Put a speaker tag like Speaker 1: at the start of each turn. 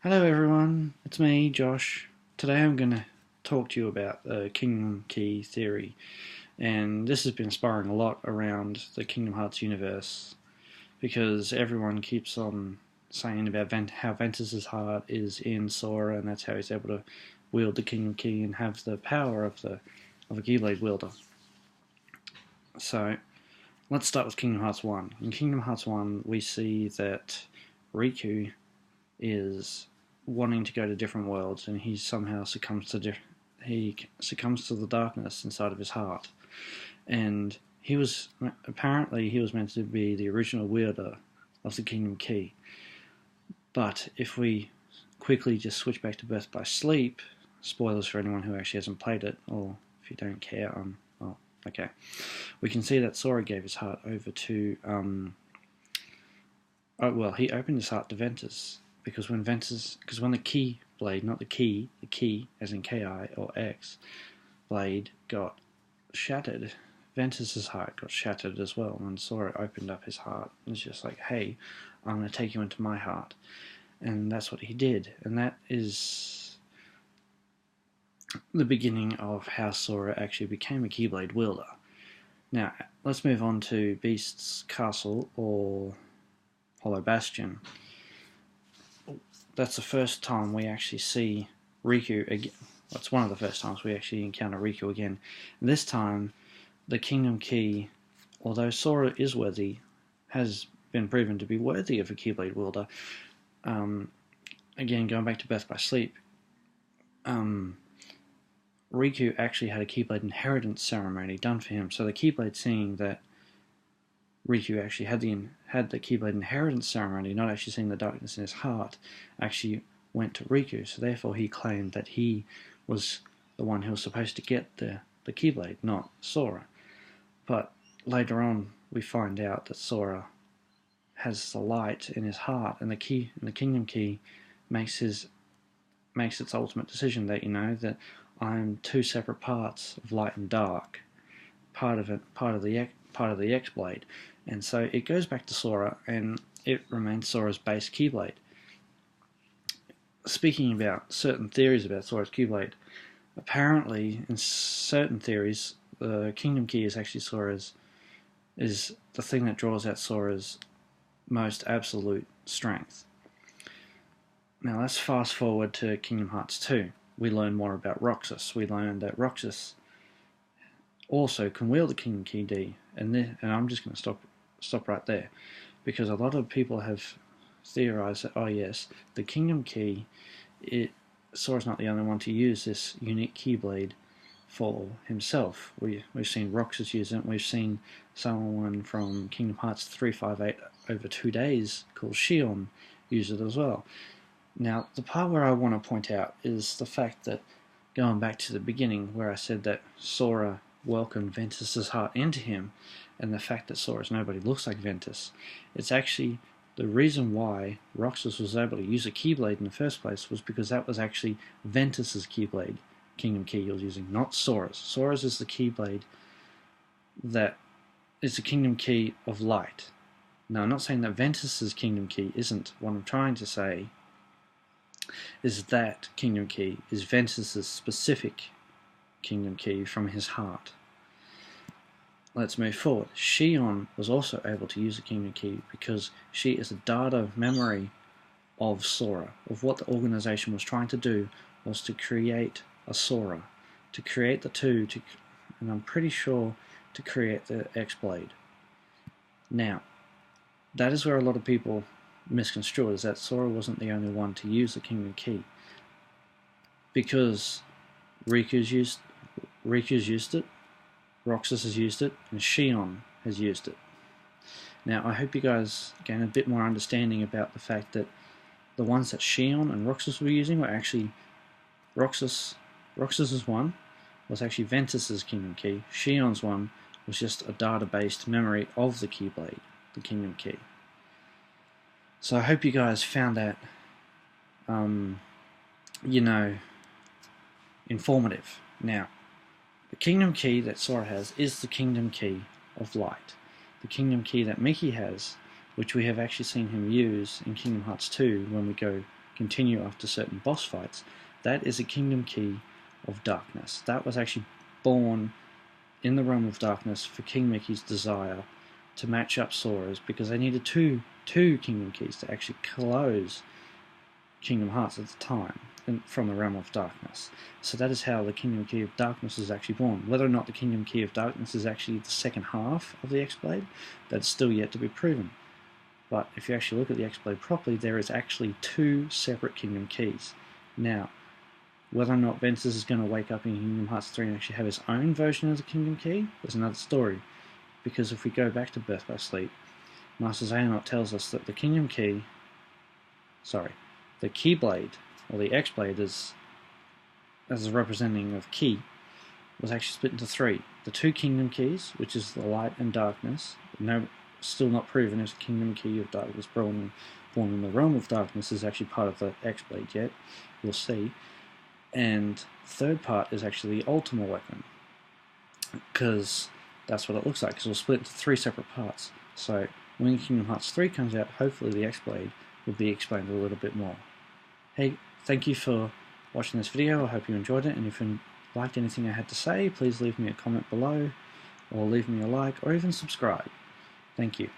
Speaker 1: Hello everyone, it's me, Josh. Today I'm going to talk to you about the Kingdom Key theory, and this has been spiraling a lot around the Kingdom Hearts universe because everyone keeps on saying about how Ventus's heart is in Sora, and that's how he's able to wield the Kingdom Key and have the power of a Keyblade wielder. So let's start with Kingdom Hearts 1. In Kingdom Hearts 1 we see that Riku is wanting to go to different worlds, and he somehow succumbs to the darkness inside of his heart. And he was meant to be the original wielder of the Kingdom Key. But if we quickly just switch back to Birth by Sleep, spoilers for anyone who actually hasn't played it, or if you don't care, okay, we can see that Sora gave his heart over to he opened his heart to Ventus. Because when the Keyblade, not the key as in K-I or X, blade got shattered, Ventus's heart got shattered as well. And Sora opened up his heart. It's just like, hey, I'm going to take you into my heart. And that's what he did. And that is the beginning of how Sora actually became a Keyblade wielder. Now, let's move on to Beast's Castle, or Hollow Bastion. That's the first time we actually see Riku again. That's one of the first times we actually encounter Riku again. And this time, the Kingdom Key, although Sora is worthy, has been proven to be worthy of a Keyblade wielder. Again, going back to Birth by Sleep, Riku actually had a Keyblade inheritance ceremony done for him. So the Keyblade, seeing that Riku actually had the Keyblade inheritance ceremony, not actually seeing the darkness in his heart, actually went to Riku. So therefore he claimed that he was the one who was supposed to get the Keyblade, not Sora. But later on we find out that Sora has the light in his heart, and the Kingdom Key makes its ultimate decision that, that I'm two separate parts of light and dark, part of the X-Blade. And so it goes back to Sora, and it remains Sora's base Keyblade. Speaking about certain theories about Sora's Keyblade, apparently in certain theories, the Kingdom Key is actually is the thing that draws out Sora's most absolute strength. Now let's fast forward to Kingdom Hearts 2. We learn more about Roxas. We learn that Roxas also can wield the Kingdom Key D, and I'm just going to stop right there, because a lot of people have theorized that, oh yes, the Kingdom Key, Sora's not the only one to use this unique Keyblade for himself. We've seen Roxas use it. We've seen someone from Kingdom Hearts 358 over 2 days called Xion use it as well. Now, the part where I want to point out is the fact that, going back to the beginning where I said that Sora welcomed Ventus's heart into him, and the fact that Sora's nobody looks like Ventus, it's actually the reason why Roxas was able to use a Keyblade in the first place was because that was actually Ventus's Keyblade, Kingdom Key he was using, not Sora's. Sora's is the Keyblade that is the Kingdom Key of light. Now, I'm not saying that Ventus's Kingdom Key isn't. What I'm trying to say is that Kingdom Key is Ventus's specific Kingdom Key from his heart. Let's move forward. Xion was also able to use the Kingdom Key because she is a data memory of Sora, of what the organization was trying to do, was to create a Sora, to create the two, and I'm pretty sure to create the X-Blade. Now, that is where a lot of people misconstrue it, is that Sora wasn't the only one to use the Kingdom Key, because Riku's used it, Roxas has used it, and Xion has used it. Now, I hope you guys gain a bit more understanding about the fact that the ones that Xion and Roxas were using were actually Roxas's one was actually Ventus's Kingdom Key. Xion's one was just a data-based memory of the Keyblade, the Kingdom Key. So I hope you guys found that, informative. Now, the Kingdom Key that Sora has is the Kingdom Key of Light. The Kingdom Key that Mickey has, which we have actually seen him use in Kingdom Hearts 2 when we go continue after certain boss fights, that is a Kingdom Key of Darkness. That was actually born in the Realm of Darkness for King Mickey's desire to match up Sora's, because they needed two Kingdom Keys to actually close Kingdom Hearts at the time from the Realm of Darkness. So that is how the Kingdom Key of Darkness is actually born. Whether or not the Kingdom Key of Darkness is actually the second half of the X-Blade, that's still yet to be proven. But if you actually look at the X-Blade properly, there is actually two separate Kingdom Keys. Now, whether or not Ventus is going to wake up in Kingdom Hearts 3 and actually have his own version of the Kingdom Key is another story. Because if we go back to Birth by Sleep, Master Xehanort tells us that the Kingdom Key, the Keyblade, or the X-Blade as a representing of Key, was actually split into three. The two Kingdom Keys, which is the Light and Darkness, still not proven if the Kingdom Key of Darkness born in the Realm of Darkness is actually part of the X-Blade yet. We'll see. And the third part is actually the Ultima weapon, because that's what it looks like, because it'll split into three separate parts. So when Kingdom Hearts 3 comes out, hopefully the X-Blade will be explained a little bit more. Hey, thank you for watching this video. I hope you enjoyed it, and if you liked anything I had to say, please leave me a comment below, or leave me a like, or even subscribe. Thank you.